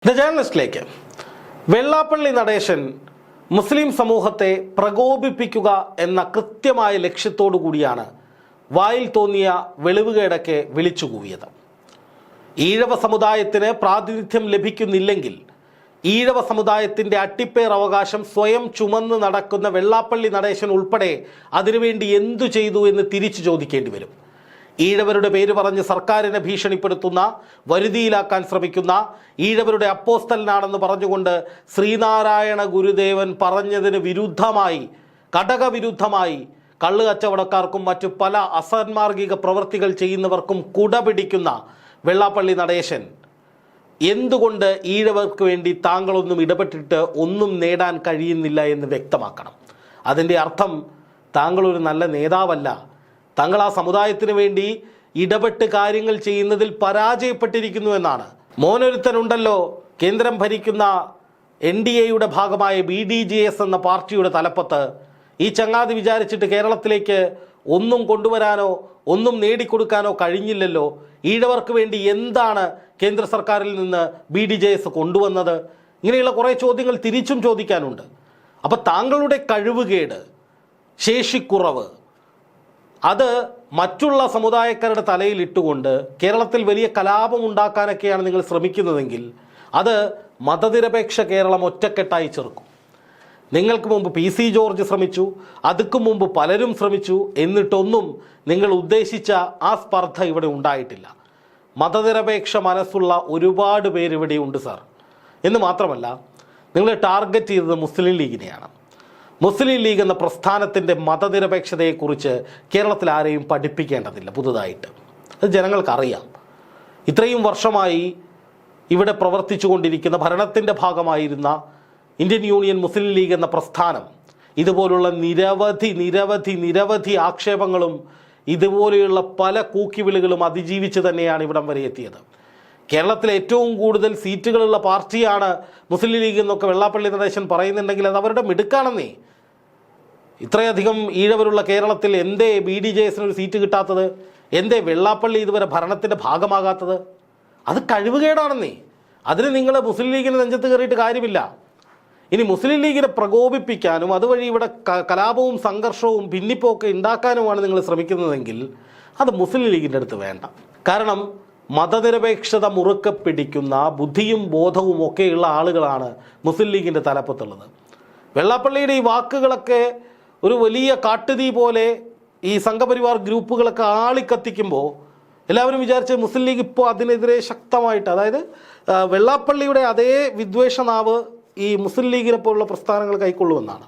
The ജേർണലിസ്റ്റിലേക്ക് Vellappally Natesan മുസ്ലിം സമൂഹത്തെ പ്രകോപിപ്പിക്കുക എന്ന കൃത്യമായ ലക്ഷ്യത്തോടു കൂടിയാണ് വായിൽ തോന്നിയ വെളിവുകേടൊക്കെ വിളിച്ചുകൂവിയത്. ഈഴവ സമുദായത്തിന് പ്രാതിനിധ്യം ലഭിക്കുന്നില്ലെങ്കിൽ ഈഴവ സമുദായത്തിൻ്റെ അട്ടിപ്പേർ അവകാശം സ്വയം ചുമന്ന് നടക്കുന്ന വെള്ളാപ്പള്ളി നടേശൻ ഉൾപ്പെടെ അതിനുവേണ്ടി എന്തു ചെയ്തു എന്ന് തിരിച്ചു ചോദിക്കേണ്ടി വരും. ഈഴവരുടെ പേര് പറഞ്ഞ് സർക്കാരിനെ ഭീഷണിപ്പെടുത്തുന്ന, വരുതിയിലാക്കാൻ ശ്രമിക്കുന്ന, ഈഴവരുടെ അപ്പോസ്തലനാണെന്ന് പറഞ്ഞുകൊണ്ട് ശ്രീനാരായണ ഗുരുദേവൻ പറഞ്ഞതിന് വിരുദ്ധമായി, ഘടകവിരുദ്ധമായി കള്ള് കച്ചവടക്കാർക്കും മറ്റു പല അസാൻമാർഗിക പ്രവൃത്തികൾ ചെയ്യുന്നവർക്കും കുടപിടിക്കുന്ന വെള്ളാപ്പള്ളി നടേശൻ എന്തുകൊണ്ട് ഈഴവർക്ക് വേണ്ടി താങ്കളൊന്നും ഇടപെട്ടിട്ട് ഒന്നും നേടാൻ കഴിയുന്നില്ല എന്ന് വ്യക്തമാക്കണം. അതിൻ്റെ അർത്ഥം താങ്കളൊരു നല്ല നേതാവല്ല, താങ്കൾ ആ സമുദായത്തിന് വേണ്ടി ഇടപെട്ട് കാര്യങ്ങൾ ചെയ്യുന്നതിൽ പരാജയപ്പെട്ടിരിക്കുന്നു എന്നാണ്. മോനൊരുത്തനുണ്ടല്ലോ കേന്ദ്രം ഭരിക്കുന്ന NDAയുടെ ഭാഗമായ BDJS എന്ന പാർട്ടിയുടെ തലപ്പത്ത്. ഈ ചങ്ങാതി വിചാരിച്ചിട്ട് കേരളത്തിലേക്ക് ഒന്നും കൊണ്ടുവരാനോ ഒന്നും നേടിക്കൊടുക്കാനോ കഴിഞ്ഞില്ലല്ലോ. ഈഴവർക്ക് വേണ്ടി എന്താണ് കേന്ദ്ര സർക്കാരിൽ നിന്ന് BDJS കൊണ്ടുവന്നത്? ഇങ്ങനെയുള്ള കുറേ ചോദ്യങ്ങൾ തിരിച്ചും ചോദിക്കാനുണ്ട്. അപ്പോൾ താങ്കളുടെ കഴിവുകേട്, ശേഷിക്കുറവ്, അത് മറ്റുള്ള സമുദായക്കാരുടെ തലയിൽ ഇട്ടുകൊണ്ട് കേരളത്തിൽ വലിയ കലാപം ഉണ്ടാക്കാനൊക്കെയാണ് നിങ്ങൾ ശ്രമിക്കുന്നതെങ്കിൽ അത് മതനിരപേക്ഷ കേരളം ഒറ്റക്കെട്ടായി ചെറുക്കും. നിങ്ങൾക്ക് മുമ്പ് PC ജോർജ് ശ്രമിച്ചു, അതുക്ക് മുമ്പ് പലരും ശ്രമിച്ചു, എന്നിട്ടൊന്നും നിങ്ങൾ ഉദ്ദേശിച്ച ആ സ്പർദ്ധ ഇവിടെ ഉണ്ടായിട്ടില്ല. മതനിരപേക്ഷ മനസ്സുള്ള ഒരുപാട് പേര് ഇവിടെയുണ്ട് സാർ. എന്ന് മാത്രമല്ല, നിങ്ങൾ ടാർഗറ്റ് ചെയ്തത് മുസ്ലിം ലീഗിനെയാണ്. മുസ്ലിം ലീഗ് എന്ന പ്രസ്ഥാനത്തിൻ്റെ മതനിരപേക്ഷതയെക്കുറിച്ച് കേരളത്തിൽ ആരെയും പഠിപ്പിക്കേണ്ടതില്ല പുതുതായിട്ട്. അത് ജനങ്ങൾക്കറിയാം. ഇത്രയും വർഷമായി ഇവിടെ പ്രവർത്തിച്ചു കൊണ്ടിരിക്കുന്ന, ഭരണത്തിൻ്റെ ഭാഗമായിരുന്ന ഇന്ത്യൻ യൂണിയൻ മുസ്ലിം ലീഗ് എന്ന പ്രസ്ഥാനം ഇതുപോലുള്ള നിരവധി ആക്ഷേപങ്ങളും ഇതുപോലെയുള്ള പല കൂക്കിവിളികളും അതിജീവിച്ച് തന്നെയാണ് ഇവിടം വരെ എത്തിയത്. കേരളത്തിലെ ഏറ്റവും കൂടുതൽ സീറ്റുകളുള്ള പാർട്ടിയാണ് മുസ്ലിം ലീഗ് എന്നൊക്കെ വെള്ളാപ്പള്ളി നടേശൻ പറയുന്നുണ്ടെങ്കിൽ അത് അവരുടെ മിടുക്കാണെന്നേ. ഇത്രയധികം ഈഴവരുള്ള കേരളത്തിൽ എന്തേ BDJSനൊരു സീറ്റ് കിട്ടാത്തത്? എന്തേ വെള്ളാപ്പള്ളി ഇതുവരെ ഭരണത്തിൻ്റെ ഭാഗമാകാത്തത്? അത് കഴിവുകേടാണെന്നേ. അതിന് നിങ്ങൾ മുസ്ലിം ലീഗിന് നെഞ്ചത്ത് കയറിയിട്ട് കാര്യമില്ല. ഇനി മുസ്ലിം ലീഗിനെ പ്രകോപിപ്പിക്കാനും അതുവഴി ഇവിടെ കലാപവും സംഘർഷവും ഭിന്നിപ്പൊക്കെ ഉണ്ടാക്കാനുമാണ് നിങ്ങൾ ശ്രമിക്കുന്നതെങ്കിൽ അത് മുസ്ലിം ലീഗിൻ്റെ അടുത്ത് വേണ്ട. കാരണം മതനിരപേക്ഷത മുറുക്കെ പിടിക്കുന്ന ബുദ്ധിയും ബോധവും ഒക്കെയുള്ള ആളുകളാണ് മുസ്ലിം ലീഗിൻ്റെ തലപ്പത്തുള്ളത്. വെള്ളാപ്പള്ളിയുടെ ഈ വാക്കുകളൊക്കെ ഒരു വലിയ കാട്ടുതീ പോലെ ഈ സംഘപരിവാർ ഗ്രൂപ്പുകളൊക്കെ ആളിക്കത്തിക്കുമ്പോൾ എല്ലാവരും വിചാരിച്ച് മുസ്ലിം ലീഗ് ഇപ്പോൾ അതിനെതിരെ ശക്തമായിട്ട്, അതായത് വെള്ളാപ്പള്ളിയുടെ അതേ വിദ്വേഷനാവ് ഈ മുസ്ലിം ലീഗിനെ പോലുള്ള പ്രസ്ഥാനങ്ങൾ കൈക്കൊള്ളുമെന്നാണ്.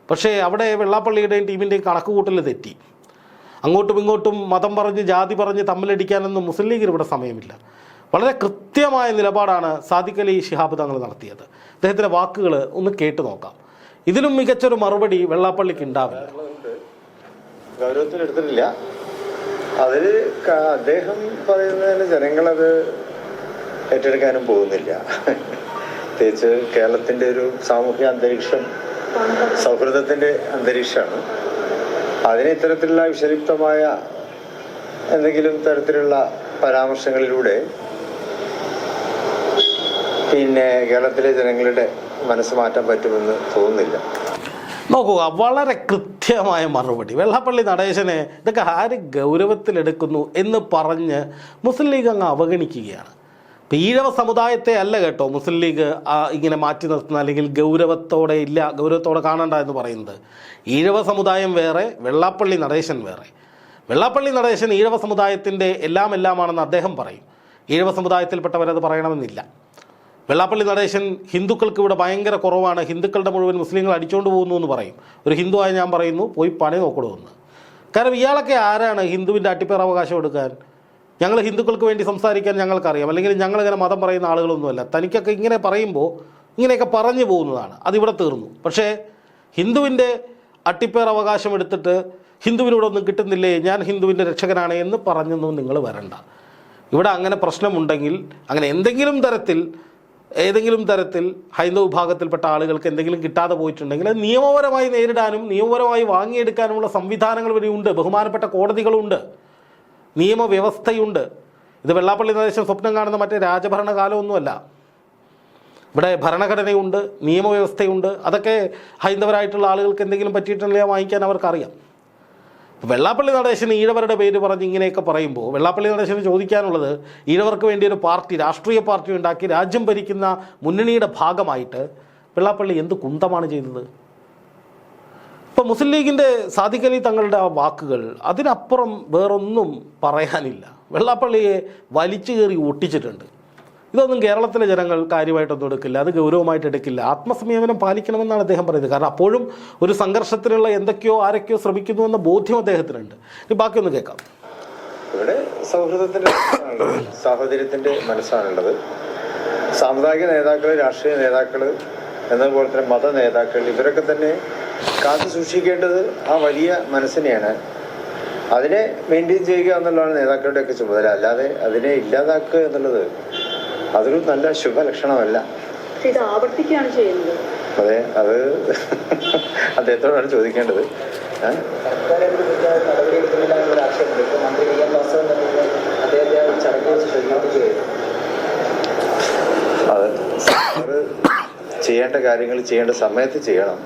പക്ഷേ അവിടെ വെള്ളാപ്പള്ളിയുടെയും ടീമിൻ്റെയും കണക്കുകൂട്ടൽ തെറ്റി. അങ്ങോട്ടും ഇങ്ങോട്ടും മതം പറഞ്ഞ് ജാതി പറഞ്ഞ് തമ്മിലടിക്കാനൊന്നും മുസ്ലിം ലീഗിന് ഇവിടെ സമയമില്ല. വളരെ കൃത്യമായ നിലപാടാണ് സാദിഖ് അലി ശിഹാബ് തങ്ങൾ നടത്തിയത്. അദ്ദേഹത്തിൻ്റെ വാക്കുകൾ ഒന്ന് കേട്ടു നോക്കാം. ഇതിലും മികച്ചൊരു മറുപടി വെള്ളാപ്പള്ളിക്ക് ഉണ്ടാവില്ല. ഗൗരവത്തിലെടുത്തിട്ടില്ല. അതിൽ അദ്ദേഹം പറയുന്നതിന് ജനങ്ങളത് ഏറ്റെടുക്കാനും പോകുന്നില്ല. പ്രത്യേകിച്ച് കേരളത്തിൻ്റെ ഒരു സാമൂഹ്യ അന്തരീക്ഷം സൗഹൃദത്തിൻ്റെ അന്തരീക്ഷമാണ്. അതിന് ഇത്തരത്തിലുള്ള വിഷലിപ്തമായ എന്തെങ്കിലും തരത്തിലുള്ള പരാമർശങ്ങളിലൂടെ കേരളത്തിലെ ജനങ്ങളുടെ മനസ്സ് മാറ്റാൻ പറ്റുമെന്ന് തോന്നുന്നില്ല. നോക്കുക, വളരെ കൃത്യമായ മറുപടി. വെള്ളാപ്പള്ളി നടേശനെ ഇതൊക്കെ ആര് ഗൗരവത്തിലെടുക്കുന്നു എന്ന് പറഞ്ഞ് മുസ്ലിം ലീഗ് അങ്ങ് അവഗണിക്കുകയാണ്. ഇപ്പം ഈഴവ സമുദായത്തെ അല്ല കേട്ടോ മുസ്ലിം ലീഗ് ഇങ്ങനെ മാറ്റി നിർത്തുന്ന, അല്ലെങ്കിൽ ഗൗരവത്തോടെ കാണണ്ട എന്ന് പറയുന്നത്. ഈഴവ സമുദായം വേറെ, വെള്ളാപ്പള്ളി നടേശൻ വേറെ. വെള്ളാപ്പള്ളി നടേശൻ ഈഴവ സമുദായത്തിൻ്റെ എല്ലാമാണെന്ന് അദ്ദേഹം പറയും. ഈഴവ സമുദായത്തിൽപ്പെട്ടവരത് പറയണമെന്നില്ല. വെള്ളാപ്പള്ളി നടേശൻ ഹിന്ദുക്കൾക്ക് ഇവിടെ ഭയങ്കര കുറവാണ്, ഹിന്ദുക്കളുടെ മുഴുവൻ മുസ്ലിങ്ങൾ അടിച്ചുകൊണ്ട് പോകുന്നു എന്ന് പറയും. ഒരു ഹിന്ദുവായി ഞാൻ പറയുന്നു, പോയി പണി നോക്കണമെന്ന്. കാരണം ഇയാളൊക്കെ ആരാണ് ഹിന്ദുവിൻ്റെ അട്ടിപ്പേർ അവകാശം എടുക്കാൻ? ഞങ്ങൾ ഹിന്ദുക്കൾക്ക് വേണ്ടി സംസാരിക്കാൻ ഞങ്ങൾക്കറിയാം, അല്ലെങ്കിൽ ഞങ്ങളിങ്ങനെ മതം പറയുന്ന ആളുകളൊന്നുമല്ല. തനിക്കൊക്കെ ഇങ്ങനെ പറയുമ്പോൾ ഇങ്ങനെയൊക്കെ പറഞ്ഞു പോകുന്നതാണ്, അതിവിടെ തീർന്നു. പക്ഷേ ഹിന്ദുവിൻ്റെ അട്ടിപ്പേർ അവകാശം എടുത്തിട്ട് ഹിന്ദുവിനോടൊന്നും കിട്ടുന്നില്ലേ, ഞാൻ ഹിന്ദുവിൻ്റെ രക്ഷകനാണ് എന്ന് പറഞ്ഞൊന്നും നിങ്ങൾ വരണ്ട. ഇവിടെ അങ്ങനെ പ്രശ്നമുണ്ടെങ്കിൽ, അങ്ങനെ ഏതെങ്കിലും തരത്തിൽ ഹൈന്ദവ വിഭാഗത്തിൽപ്പെട്ട ആളുകൾക്ക് എന്തെങ്കിലും കിട്ടാതെ പോയിട്ടുണ്ടെങ്കിൽ അത് നിയമപരമായി നേരിടാനും നിയമപരമായി വാങ്ങിയെടുക്കാനുമുള്ള സംവിധാനങ്ങൾ വരെയുണ്ട്. ബഹുമാനപ്പെട്ട കോടതികളുണ്ട്, നിയമവ്യവസ്ഥയുണ്ട്. ഇത് വെള്ളാപ്പള്ളി നടേശൻ സ്വപ്നം കാണുന്ന മറ്റേ രാജഭരണകാലമൊന്നുമല്ല. ഇവിടെ ഭരണഘടനയുണ്ട്, നിയമവ്യവസ്ഥയുണ്ട്. അതൊക്കെ ഹൈന്ദവരായിട്ടുള്ള ആളുകൾക്ക് എന്തെങ്കിലും പറ്റിയിട്ടുണ്ടെങ്കിൽ വാങ്ങിക്കാൻ അവർക്കറിയാം. വെള്ളാപ്പള്ളി നടേശന് ഈഴവരുടെ പേര് പറഞ്ഞ് ഇങ്ങനെയൊക്കെ പറയുമ്പോൾ വെള്ളാപ്പള്ളി നടേശന് ചോദിക്കാനുള്ളത്, ഈഴവർക്ക് വേണ്ടി ഒരു പാർട്ടി, രാഷ്ട്രീയ പാർട്ടി ഉണ്ടാക്കി രാജ്യം ഭരിക്കുന്ന മുന്നണിയുടെ ഭാഗമായിട്ട് വെള്ളാപ്പള്ളി എന്ത് കുന്തമാണ് ചെയ്തത്? ഇപ്പോൾ മുസ്ലിം ലീഗിൻ്റെ സാദിഖ് അലി തങ്ങളുടെ ആ വാക്കുകൾ, അതിനപ്പുറം വേറൊന്നും പറയാനില്ല. വെള്ളാപ്പള്ളിയെ വലിച്ചു കയറി ഒട്ടിച്ചിട്ടുണ്ട്. ഇതൊന്നും കേരളത്തിലെ ജനങ്ങൾ കാര്യമായിട്ടൊന്നും എടുക്കില്ല, അത് ഗൗരവമായിട്ട് എടുക്കില്ല. ആത്മസംയമനം പാലിക്കണമെന്നാണ് അദ്ദേഹം പറയുന്നത്. കാരണം അപ്പോഴും ഒരു സംഘർഷത്തിനുള്ള എന്തൊക്കെയോ ആരൊക്കെയോ ശ്രമിക്കുന്നു എന്ന ബോധ്യം അദ്ദേഹത്തിനുണ്ട്. ഇനി ബാക്കിയൊന്ന് കേൾക്കാം. ഇവിടെ സൗഹൃദത്തിന്റെ സാഹോദര്യത്തിന്റെ മനസ്സാണുള്ളത്. സാമുദായിക നേതാക്കൾ, രാഷ്ട്രീയ നേതാക്കൾ, എന്നതുപോലെ തന്നെ മത നേതാക്കൾ, ഇവരൊക്കെ തന്നെ കാത്തു സൂക്ഷിക്കേണ്ടത് ആ വലിയ മനസ്സിനെയാണ്. അതിനെ മെയിൻറ്റെയിൻ ചെയ്യുക എന്നുള്ളതാണ് നേതാക്കളുടെയൊക്കെ ചുമതല. അല്ലാതെ അതിനെ ഇല്ലാതാക്കുക എന്നുള്ളത് അതൊരു നല്ല ശുഭലക്ഷണമല്ല. ഇത് ആവർത്തിക്കുകയാണ് ചെയ്യുന്നത്. അതെ, അത് അദ്ദേഹത്തോടാണ് ചോദിക്കേണ്ടത്. അത് ചെയ്യേണ്ട കാര്യങ്ങൾ ചെയ്യേണ്ട സമയത്ത് ചെയ്യണം.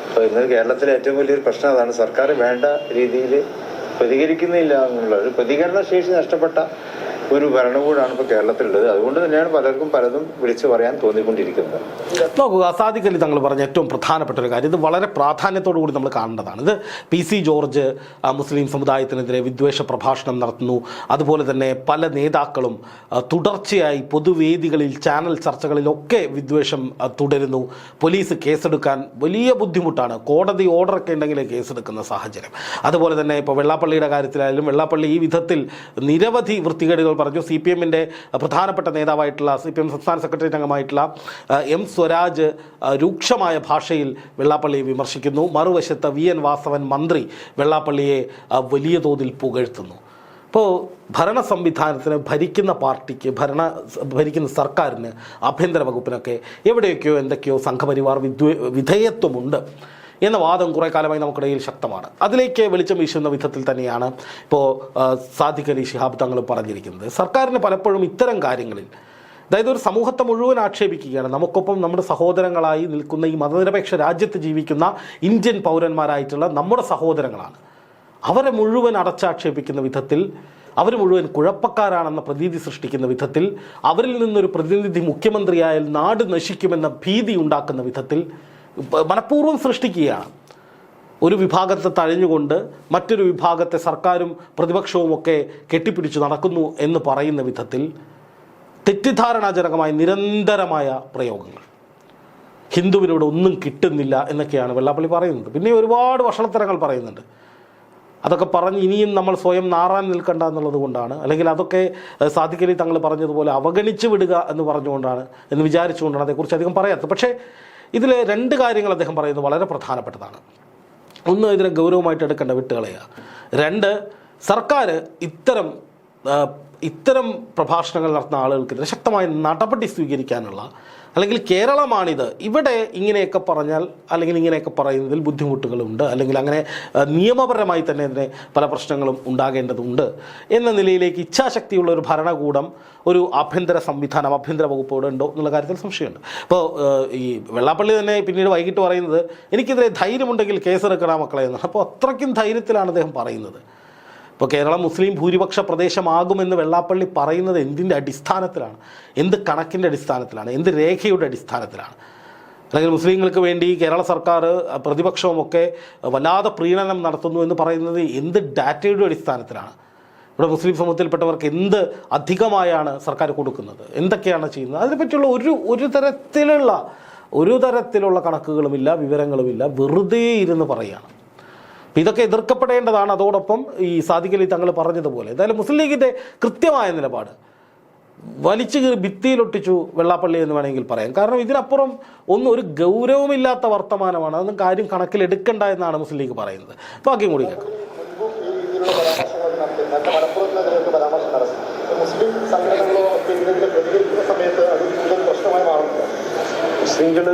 അപ്പോൾ ഇന്ന് കേരളത്തിലെ ഏറ്റവും വലിയൊരു പ്രശ്നം അതാണ്. സർക്കാർ വേണ്ട രീതിയിൽ പ്രതികരിക്കുന്നില്ല എന്നുള്ള ഒരു പ്രതികരണ ശേഷി നഷ്ടപ്പെട്ട ഒരു ഭരണകൂടമാണ് ഇപ്പോൾ കേരളത്തിലുള്ളത്. അതുകൊണ്ട് തന്നെയാണ് പലർക്കും പലതും വിളിച്ചു പറയാൻ തോന്നിക്കൊണ്ടിരിക്കുന്നത്. നോക്കുക, സാദിഖ് അലി തങ്ങൾ പറഞ്ഞ ഏറ്റവും പ്രധാനപ്പെട്ട ഒരു കാര്യം, ഇത് വളരെ പ്രാധാന്യത്തോടു കൂടി നമ്മൾ കാണേണ്ടതാണ്. ഇത് PC ജോർജ് മുസ്ലിം സമുദായത്തിനെതിരെ വിദ്വേഷ പ്രഭാഷണം നടത്തുന്നു. അതുപോലെ തന്നെ പല നേതാക്കളും തുടർച്ചയായി പൊതുവേദികളിൽ, ചാനൽ ചർച്ചകളിലൊക്കെ വിദ്വേഷം തുടരുന്നു. പോലീസ് കേസെടുക്കാൻ വലിയ ബുദ്ധിമുട്ടാണ്. കോടതി ഓർഡറൊക്കെ ഉണ്ടെങ്കിൽ കേസെടുക്കുന്ന സാഹചര്യം. അതുപോലെ തന്നെ ഇപ്പോൾ വെള്ളാപ്പള്ളിയുടെ കാര്യത്തിലായാലും വെള്ളാപ്പള്ളി ഈ വിധത്തിൽ നിരവധി വൃത്തികേടുകൾ പറഞ്ഞു. CPM-ന്റെ പ്രധാനപ്പെട്ട നേതാവായിട്ടുള്ള CPM സംസ്ഥാന സെക്രട്ടേറിയറ്റ് അംഗമായിട്ടുള്ള M സ്വരാജ് രൂക്ഷമായ ഭാഷയിൽ വെള്ളാപ്പള്ളിയെ വിമർശിക്കുന്നു. മറുവശത്ത് VN വാസവൻ മന്ത്രി വെള്ളാപ്പള്ളിയെ വലിയ തോതിൽ പുകഴ്ത്തുന്നു. ഇപ്പോൾ ഭരണ സംവിധാനത്തിന്, ഭരിക്കുന്ന പാർട്ടിക്ക്, ഭരിക്കുന്ന സർക്കാരിന്, ആഭ്യന്തര വകുപ്പിനൊക്കെ എവിടെയൊക്കെയോ എന്തൊക്കെയോ സംഘപരിവാർ വിധേയത്വമുണ്ട് എന്ന വാദം കുറേ കാലമായി നമുക്കിടയിൽ ശക്തമാണ്. അതിലേക്ക് വെളിച്ചം വീശുന്ന വിധത്തിൽ തന്നെയാണ് ഇപ്പോൾ സാദിഖ് അലി ശിഹാബ് തങ്ങൾ പറഞ്ഞിരിക്കുന്നത്. സർക്കാരിന് പലപ്പോഴും ഇത്തരം കാര്യങ്ങളിൽ, അതായത് ഒരു സമൂഹത്തെ മുഴുവൻ ആക്ഷേപിക്കുകയാണ്. നമുക്കൊപ്പം നമ്മുടെ സഹോദരങ്ങളായി നിൽക്കുന്ന ഈ മതനിരപേക്ഷ രാജ്യത്ത് ജീവിക്കുന്ന ഇന്ത്യൻ പൗരന്മാരായിട്ടുള്ള നമ്മുടെ സഹോദരങ്ങളാണ്. അവരെ മുഴുവൻ അടച്ചാക്ഷേപിക്കുന്ന വിധത്തിൽ, അവർ മുഴുവൻ കുഴപ്പക്കാരാണെന്ന പ്രതീതി സൃഷ്ടിക്കുന്ന വിധത്തിൽ, അവരിൽ നിന്നൊരു പ്രതിനിധി മുഖ്യമന്ത്രിയായാൽ നാട് നശിക്കുമെന്ന ഭീതി ഉണ്ടാക്കുന്ന വിധത്തിൽ മനഃപൂർവ്വം സൃഷ്ടിക്കുകയാണ്. ഒരു വിഭാഗത്തെ തഴഞ്ഞുകൊണ്ട് മറ്റൊരു വിഭാഗത്തെ സർക്കാരും പ്രതിപക്ഷവുമൊക്കെ കെട്ടിപ്പിടിച്ച് നടക്കുന്നു എന്ന് പറയുന്ന വിധത്തിൽ തെറ്റിദ്ധാരണാജനകമായ നിരന്തരമായ പ്രയോഗങ്ങൾ. ഹിന്ദുവിനോട് ഒന്നും കിട്ടുന്നില്ല എന്നൊക്കെയാണ് വെള്ളാപ്പള്ളി പറയുന്നത്. പിന്നെ ഒരുപാട് വഷളത്തരങ്ങൾ പറയുന്നുണ്ട്. അതൊക്കെ പറഞ്ഞ് ഇനിയും നമ്മൾ സ്വയം നാറാൻ നിൽക്കണ്ട എന്നുള്ളത് കൊണ്ടാണ്, അല്ലെങ്കിൽ അതൊക്കെ സാദിഖ് അലി തങ്ങൾ പറഞ്ഞതുപോലെ അവഗണിച്ച് വിടുക എന്ന് വിചാരിച്ചുകൊണ്ടാണ് അതേക്കുറിച്ച് അധികം പറയാത്തത്. പക്ഷേ ഇതിൽ രണ്ട് കാര്യങ്ങൾ അദ്ദേഹം പറയുന്നത് വളരെ പ്രധാനപ്പെട്ടതാണ്. ഒന്ന്, ഇതിനെ ഗൗരവമായിട്ട് എടുക്കേണ്ട വിട്ടുകളയുക. രണ്ട്, സർക്കാർ ഇത്തരം പ്രഭാഷണങ്ങൾ നടത്തുന്ന ആളുകൾക്കെതിരെ ശക്തമായ നടപടി സ്വീകരിക്കാനുള്ള, അല്ലെങ്കിൽ കേരളമാണിത്, ഇവിടെ ഇങ്ങനെയൊക്കെ പറഞ്ഞാൽ അല്ലെങ്കിൽ ഇങ്ങനെയൊക്കെ പറയുന്നതിൽ ബുദ്ധിമുട്ടുകളുണ്ട്, അല്ലെങ്കിൽ അങ്ങനെ നിയമപരമായി തന്നെ ഇതിനെ പല പ്രശ്നങ്ങളും ഉണ്ടാകേണ്ടതുണ്ട് എന്ന നിലയിലേക്ക് ഇച്ഛാശക്തിയുള്ള ഒരു ഭരണകൂടം, ഒരു ആഭ്യന്തര സംവിധാനം, ആഭ്യന്തര വകുപ്പോട് ഉണ്ടോ എന്നുള്ള കാര്യത്തിൽ സംശയമുണ്ട്. ഇപ്പോൾ ഈ വെള്ളാപ്പള്ളി തന്നെ പിന്നീട് വൈകിട്ട് പറയുന്നത്, എനിക്കെതിരെ ധൈര്യമുണ്ടെങ്കിൽ കേസെടുക്കണ മക്കളെ എന്നാണ്. അപ്പോൾ അത്രയ്ക്കും ധൈര്യത്തിലാണ് അദ്ദേഹം പറയുന്നത്. ഇപ്പോൾ കേരളം മുസ്ലിം ഭൂരിപക്ഷ പ്രദേശമാകുമെന്ന് വെള്ളാപ്പള്ളി പറയുന്നത് എന്തിൻ്റെ അടിസ്ഥാനത്തിലാണ്? എന്ത് കണക്കിൻ്റെ അടിസ്ഥാനത്തിലാണ്? എന്ത് രേഖയുടെ അടിസ്ഥാനത്തിലാണ്? അല്ലെങ്കിൽ മുസ്ലിങ്ങൾക്ക് വേണ്ടി കേരള സർക്കാർ, പ്രതിപക്ഷവുമൊക്കെ വല്ലാതെ പ്രീണനം നടത്തുന്നു എന്ന് പറയുന്നത് എന്ത് ഡാറ്റയുടെ അടിസ്ഥാനത്തിലാണ്? ഇവിടെ മുസ്ലിം സമൂഹത്തിൽപ്പെട്ടവർക്ക് എന്ത് അധികമായാണ് സർക്കാർ കൊടുക്കുന്നത്? എന്തൊക്കെയാണ് ചെയ്യുന്നത്? അതിനെപ്പറ്റിയുള്ള ഒരു തരത്തിലുള്ള കണക്കുകളുമില്ല, വിവരങ്ങളുമില്ല. വെറുതെ ഇരുന്ന് പറയുകയാണ്. ഇതൊക്കെ എതിർക്കപ്പെടേണ്ടതാണ്. അതോടൊപ്പം ഈ സാദിഖ് അലി തങ്ങൾ പറഞ്ഞതുപോലെ എന്തായാലും മുസ്ലിം ലീഗിൻ്റെ കൃത്യമായ നിലപാട് വലിച്ചു കീറി ഭിത്തിയിലൊട്ടിച്ചു വെള്ളാപ്പള്ളി എന്ന് വേണമെങ്കിൽ പറയാം. കാരണം ഇതിനപ്പുറം ഒരു ഗൗരവമില്ലാത്ത വർത്തമാനമാണ്. അതൊന്നും കാര്യം കണക്കിലെടുക്കണ്ട എന്നാണ് മുസ്ലിം ലീഗ് പറയുന്നത്. ബാക്കിയും കൂടി കേൾക്കാം. മുസ്ലിങ്ങൾ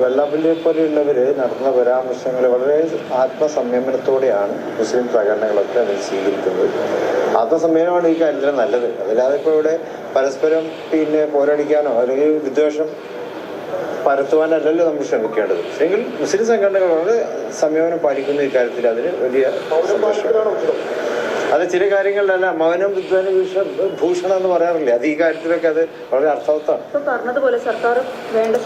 വെള്ളാപ്പള്ളിയെ പോലെയുള്ളവർ നടത്തുന്ന പരാമർശങ്ങൾ വളരെ ആത്മസംയമനത്തോടെയാണ് മുസ്ലിം പ്രകടനങ്ങളൊക്കെ അതിൽ സ്വീകരിക്കുന്നത്. ആത്മസംയമനമാണ് ഈ കാര്യത്തിൽ നല്ലത്. അതില്ലാതെ ഇപ്പോൾ ഇവിടെ പരസ്പരം പോരടിക്കാനോ അല്ലെങ്കിൽ വിദ്വേഷം പരത്തുവാനല്ലല്ലോ നമ്മൾ ശ്രമിക്കേണ്ടത്. പക്ഷെങ്കിൽ മുസ്ലിം സംഘടനകൾ വളരെ സംയമനം പാലിക്കുന്ന ഈ കാര്യത്തിൽ അതിന് വലിയ സന്തോഷമാണ്. അത് ചില കാര്യങ്ങളിലല്ല മൗനം വിദ്വാന ഭൂഷണം എന്ന് പറയാറില്ല, അത് ഈ കാര്യത്തിലൊക്കെ അത് വളരെ അർത്ഥവത്താണ്. പറഞ്ഞതുപോലെ സർക്കാർ വേണ്ട.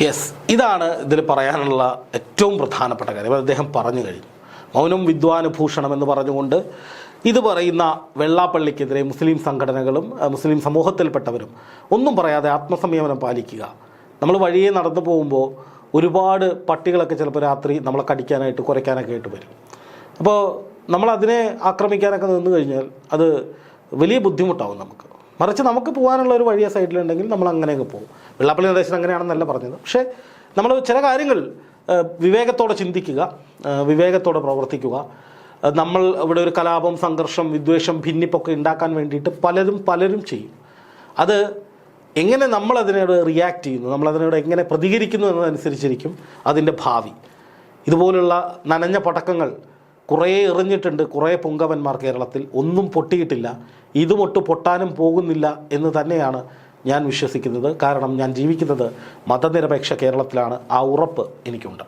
യെസ്, ഇതാണ് ഇതിൽ പറയാനുള്ള ഏറ്റവും പ്രധാനപ്പെട്ട കാര്യം. അദ്ദേഹം പറഞ്ഞു കഴിഞ്ഞു. മൗനം വിദ്വാനുഭൂഷണം എന്ന് പറഞ്ഞുകൊണ്ട് ഇത് പറയുന്ന വെള്ളാപ്പള്ളിക്കെതിരെ മുസ്ലിം സംഘടനകളും മുസ്ലിം സമൂഹത്തിൽപ്പെട്ടവരും ഒന്നും പറയാതെ ആത്മസംയമനം പാലിക്കുക. നമ്മൾ വഴിയെ നടന്നു പോകുമ്പോൾ ഒരുപാട് പട്ടികളൊക്കെ ചിലപ്പോൾ രാത്രി നമ്മളെ കടിക്കാനായിട്ട് കുരയ്ക്കാനൊക്കെ ആയിട്ട് വരും. അപ്പോൾ നമ്മളതിനെ ആക്രമിക്കാനൊക്കെ നിന്ന് കഴിഞ്ഞാൽ അത് വലിയ ബുദ്ധിമുട്ടാവും നമുക്ക്. മറിച്ച് നമുക്ക് പോകാനുള്ള ഒരു വഴിയ സൈഡിലുണ്ടെങ്കിൽ നമ്മൾ അങ്ങനെയൊക്കെ പോകും. വെള്ളാപ്പള്ളി നടേശൻ അങ്ങനെയാണെന്നല്ല പറഞ്ഞത്. പക്ഷേ നമ്മൾ ചില കാര്യങ്ങൾ വിവേകത്തോടെ ചിന്തിക്കുക, വിവേകത്തോടെ പ്രവർത്തിക്കുക. നമ്മൾ ഇവിടെ ഒരു കലാപം, സംഘർഷം, വിദ്വേഷം, ഭിന്നിപ്പൊക്കെ ഉണ്ടാക്കാൻ വേണ്ടിയിട്ട് പലരും ചെയ്യും. അത് എങ്ങനെ നമ്മളതിനോട് റിയാക്ട് ചെയ്യുന്നു, നമ്മളതിനോട് എങ്ങനെ പ്രതികരിക്കുന്നു എന്നതനുസരിച്ചിരിക്കും അതിൻ്റെ ഭാവി. ഇതുപോലുള്ള നനഞ്ഞ പടക്കങ്ങൾ കുറേ എറിഞ്ഞിട്ടുണ്ട് കുറേ പുങ്കവന്മാർ കേരളത്തിൽ, ഒന്നും പൊട്ടിയിട്ടില്ല. ഇതുമൊട്ട് പൊട്ടാനും പോകുന്നില്ല എന്ന് തന്നെയാണ് ഞാൻ വിശ്വസിക്കുന്നത്. കാരണം ഞാൻ ജീവിക്കുന്നത് മതനിരപേക്ഷ കേരളത്തിലാണ്. ആ ഉറപ്പ് എനിക്കുണ്ട്.